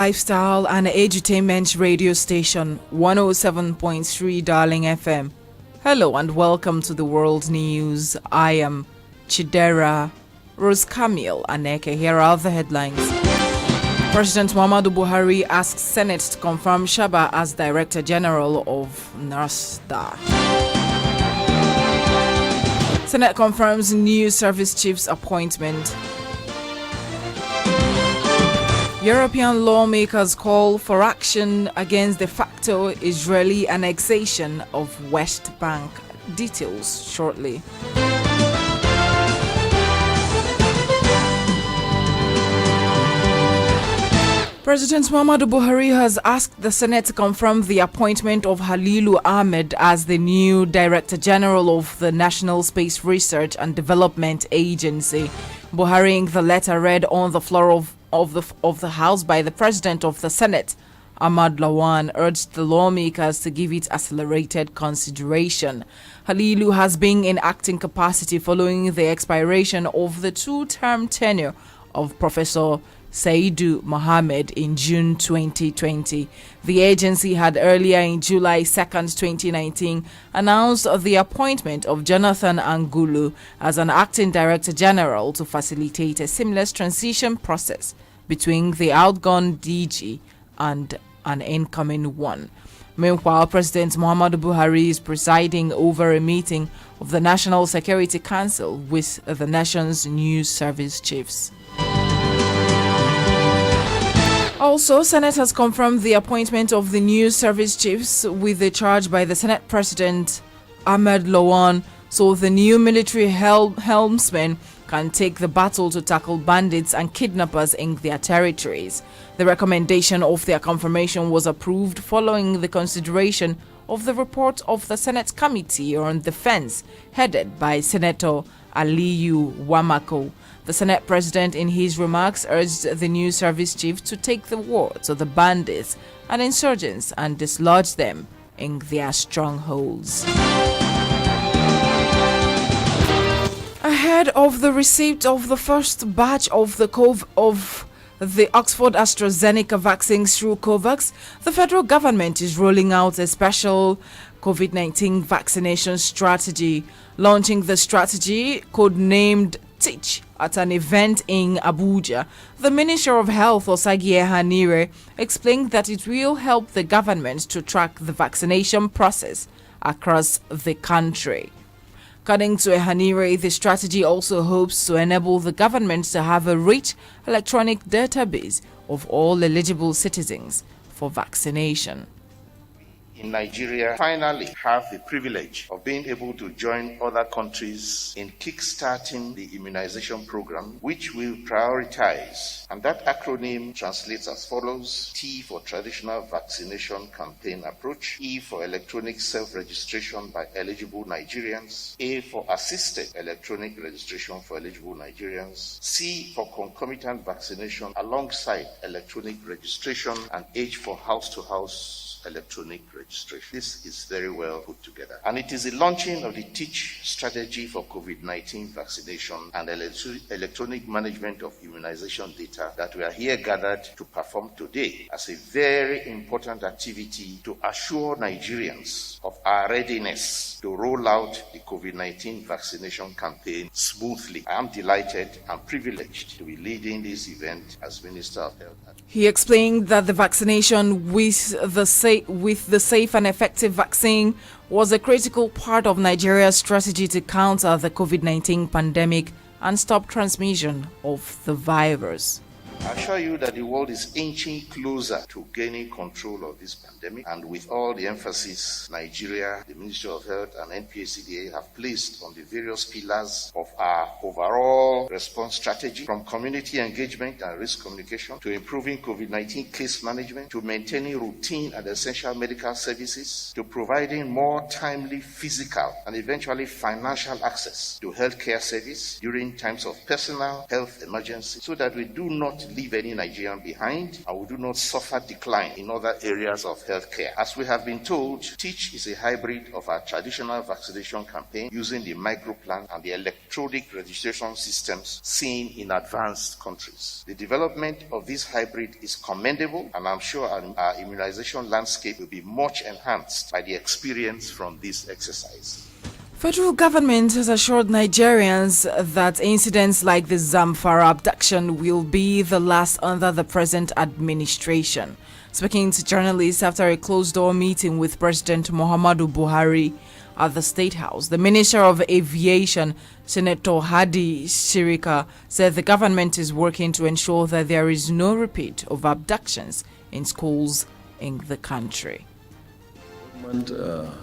Lifestyle and edutainment radio station 107.3 Darling FM. Hello and welcome to the world news. I am Chidera. Rosecamille, Aneke. Here are the headlines. President Muhammadu Buhari asks Senate to confirm Shaba as Director General of NASDA. Senate confirms new service chief's appointment. European lawmakers call for action against de facto Israeli annexation of West Bank. Details shortly. President Muhammadu Buhari has asked the Senate to confirm the appointment of Halilu Ahmed as the new Director General of the National Space Research and Development Agency. Buhari, in the letter read on the floor of the House by the President of the Senate, Ahmad Lawan, urged the lawmakers to give it accelerated consideration. Halilu has been in acting capacity following the expiration of the two-term tenure of Professor Saidu Mohammed in June 2020. The agency had earlier in July 2nd, 2019, announced the appointment of Jonathan Angulu as an acting Director General to facilitate a seamless transition process between the outgone DG and an incoming one. Meanwhile, President Muhammadu Buhari is presiding over a meeting of the National Security Council with the nation's new service chiefs. Also, Senate has confirmed the appointment of the new service chiefs with a charge by the Senate President Ahmed Lawan, so the new military helmsmen can take the battle to tackle bandits and kidnappers in their territories. The recommendation of their confirmation was approved following the consideration of the report of the Senate Committee on Defense, headed by Senator Aliyu Wamako. The Senate President, in his remarks, urged the new service chief to take the war to the bandits and insurgents and dislodge them in their strongholds. Ahead of the receipt of the first batch of the Oxford AstraZeneca vaccines through COVAX, the federal government is rolling out a special COVID-19 vaccination strategy. Launching the strategy, codenamed Teach, at an event in Abuja, the Minister of Health, Osagie Hanire, explained that it will help the government to track the vaccination process across the country. According to Hanire, the strategy also hopes to enable the government to have a rich electronic database of all eligible citizens for vaccination. In Nigeria, finally have the privilege of being able to join other countries in kickstarting the immunization program, which will prioritize. And that acronym translates as follows: T for traditional vaccination campaign approach, E for electronic self-registration by eligible Nigerians, A for assisted electronic registration for eligible Nigerians, C for concomitant vaccination alongside electronic registration, and H for house-to-house electronic registration. This is very well put together. And it is the launching of the Teach strategy for COVID-19 vaccination and electronic management of immunization data that we are here gathered to perform today as a very important activity to assure Nigerians of our readiness to roll out the COVID-19 vaccination campaign smoothly. I am delighted and privileged to be leading this event as Minister of Health. He explained that the vaccination with the safe and effective vaccine was a critical part of Nigeria's strategy to counter the COVID-19 pandemic and stop transmission of the virus. I assure you that the world is inching closer to gaining control of this pandemic, and with all the emphasis Nigeria, the Ministry of Health and NPACDA have placed on the various pillars of our overall response strategy, from community engagement and risk communication to improving COVID-19 case management, to maintaining routine and essential medical services, to providing more timely physical and eventually financial access to healthcare service during times of personal health emergency, so that we do not leave any Nigerian behind, and we do not suffer decline in other areas of healthcare. As we have been told, TEACH is a hybrid of our traditional vaccination campaign using the microplan and the electronic registration systems seen in advanced countries. The development of this hybrid is commendable, and I'm sure our immunization landscape will be much enhanced by the experience from this exercise. Federal government has assured Nigerians that incidents like the Zamfara abduction will be the last under the present administration. Speaking to journalists after a closed-door meeting with President Muhammadu Buhari at the State House, the Minister of Aviation, Senator Hadi Sirika, said the government is working to ensure that there is no repeat of abductions in schools in the country. Government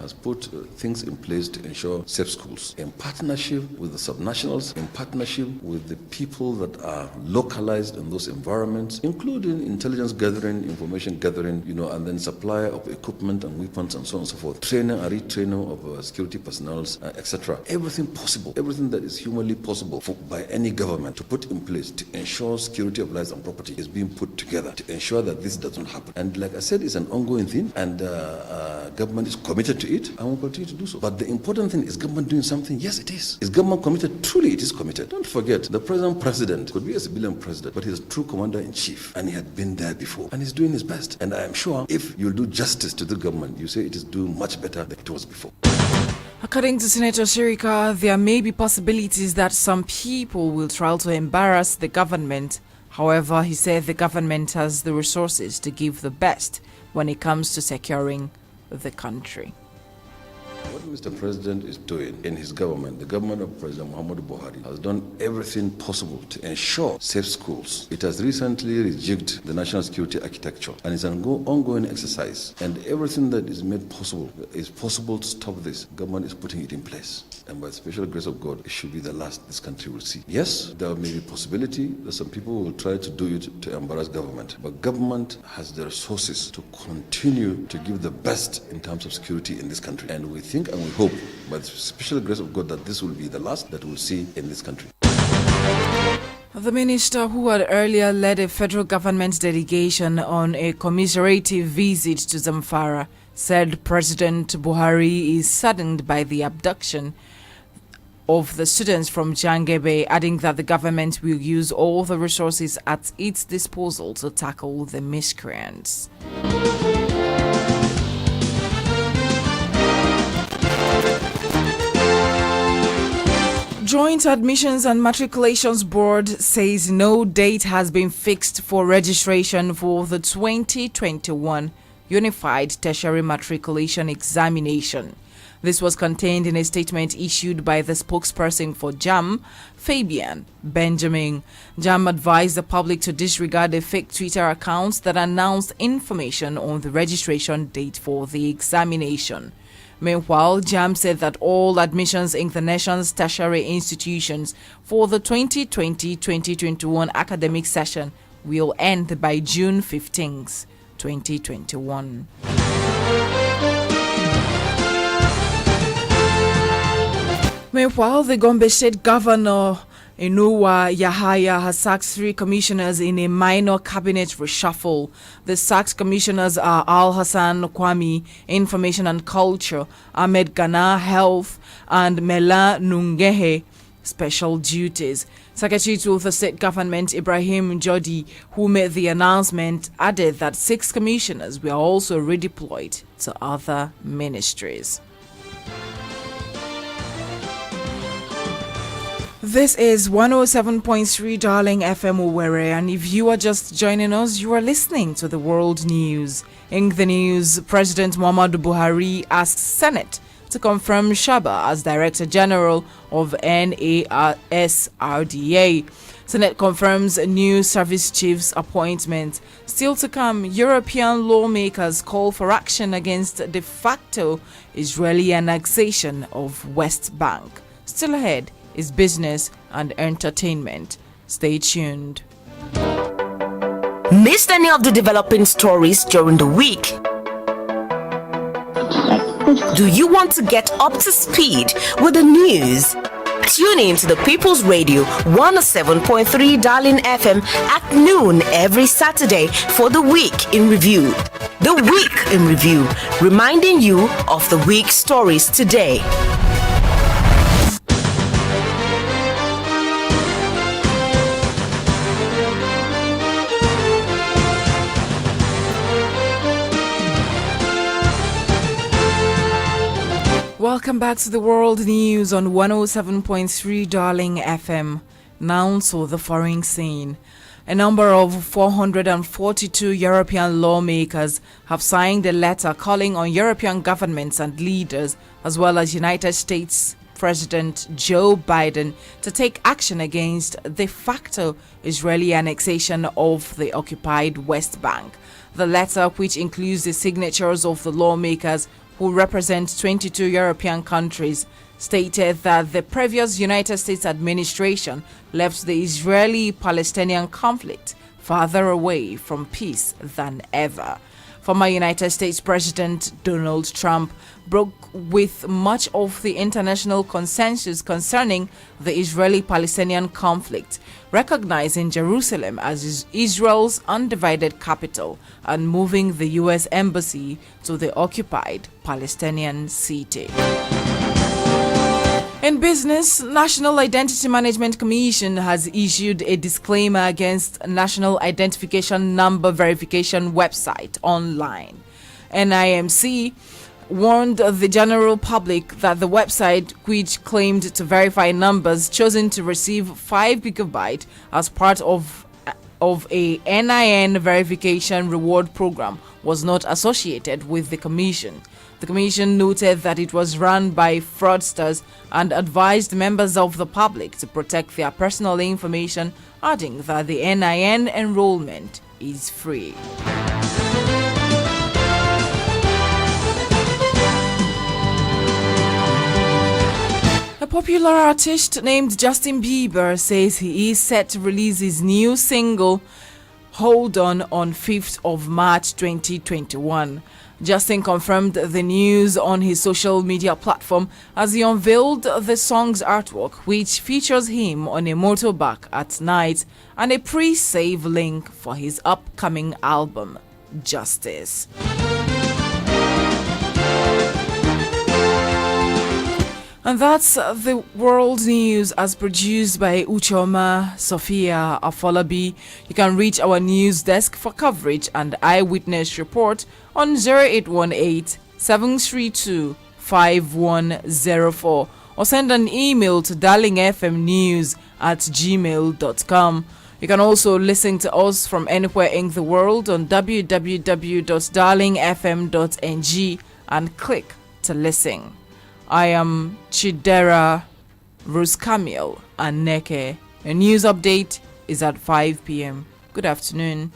has put things in place to ensure safe schools in partnership with the subnationals, in partnership with the people that are localized in those environments, including intelligence gathering, information gathering, and then supply of equipment and weapons and so on and so forth, training and retraining of security personnel, etc. Everything possible, everything that is humanly possible by any government to put in place to ensure security of lives and property is being put together to ensure that this doesn't happen. And like I said, it's an ongoing thing, and government is committed to it and will continue to do so. But the important thing is government doing something? Yes, it is. Is government committed? Truly, it is committed. Don't forget, the present president could be a civilian president, but he's a true commander-in-chief, and he had been there before, and he's doing his best. And I am sure if you'll do justice to the government, you say it is doing much better than it was before. According to Senator Sirika, there may be possibilities that some people will try to embarrass the government. However, he said the government has the resources to give the best when it comes to securing the country. What Mr. President is doing in his government, the government of President Muhammadu Buhari, has done everything possible to ensure safe schools. It has recently rejigged the national security architecture, and it's an ongoing exercise. And everything that is made possible is possible to stop this. Government is putting it in place. And by the special grace of God, it should be the last this country will see. Yes, there may be possibility that some people will try to do it to embarrass government. But government has the resources to continue to give the best in terms of security in this country. And we think and we hope, by the special grace of God, that this will be the last that we'll see in this country. The minister, who had earlier led a federal government delegation on a commiserative visit to Zamfara, said President Buhari is saddened by the abduction of the students from Jangebe, adding that the government will use all the resources at its disposal to tackle the miscreants. Joint Admissions and Matriculations Board says no date has been fixed for registration for the 2021 Unified Tertiary Matriculation Examination. This was contained in a statement issued by the spokesperson for JAM, Fabian Benjamin. JAM advised the public to disregard the fake Twitter accounts that announced information on the registration date for the examination. Meanwhile, JAM said that all admissions in the nation's tertiary institutions for the 2020-2021 academic session will end by June 15th, 2021. Meanwhile, the Gombe State Governor Inuwa Yahaya has sacked 3 commissioners in a minor cabinet reshuffle. The sacked commissioners are Al Hassan Kwame, Information and Culture, Ahmed Ghana, Health, and Mela Nungehe, Special Duties. Secretary to the State Government Ibrahim Jodi, who made the announcement, added that 6 commissioners were also redeployed to other ministries. This is 107.3 Darling FM Owerri, and if you are just joining us, you are listening to the World News. In the news, President Muhammadu Buhari asks Senate to confirm Shaba as Director General of NASRDA. Senate confirms new service chief's appointment. Still to come, European lawmakers call for action against de facto Israeli annexation of West Bank. Still ahead is business and entertainment. Stay tuned. Missed any of the developing stories during the week? Do you want to get up to speed with the news Tune in to the People's Radio 107.3 Darling FM at noon every Saturday for the Week in Review. The Week in Review, reminding you of the week's stories today. Welcome back to the World News on 107.3 Darling FM. Now to the foreign scene. A number of 442 European lawmakers have signed a letter calling on European governments and leaders, as well as United States President Joe Biden, to take action against de facto Israeli annexation of the occupied West Bank. The letter, which includes the signatures of the lawmakers who represent 22 European countries, stated that the previous United States administration left the Israeli-Palestinian conflict farther away from peace than ever. Former United States President Donald Trump broke with much of the international consensus concerning the Israeli-Palestinian conflict, recognizing Jerusalem as Israel's undivided capital and moving the U.S. embassy to the occupied Palestinian city. In business, National Identity Management Commission has issued a disclaimer against National Identification Number Verification website online. NIMC warned the general public that the website, which claimed to verify numbers chosen to receive 5 gigabytes as part of a NIN verification reward program, was not associated with the commission. The commission noted that it was run by fraudsters and advised members of the public to protect their personal information, adding that the NIN enrollment is free. A popular artist named Justin Bieber says he is set to release his new single Hold On 5th of March 2021. Justin confirmed the news on his social media platform as he unveiled the song's artwork, which features him on a motorbike at night, and a pre-save link for his upcoming album, Justice. And that's the world news as produced by Uchoma Sophia Afolabi. You can reach our news desk for coverage and eyewitness report on 0818 732 5104 or send an email to darlingfmnews@gmail.com. You can also listen to us from anywhere in the world on www.darlingfm.ng and click to listen. I am Chidera, Rosecamille, Aneke. A news update is at 5 p.m. Good afternoon.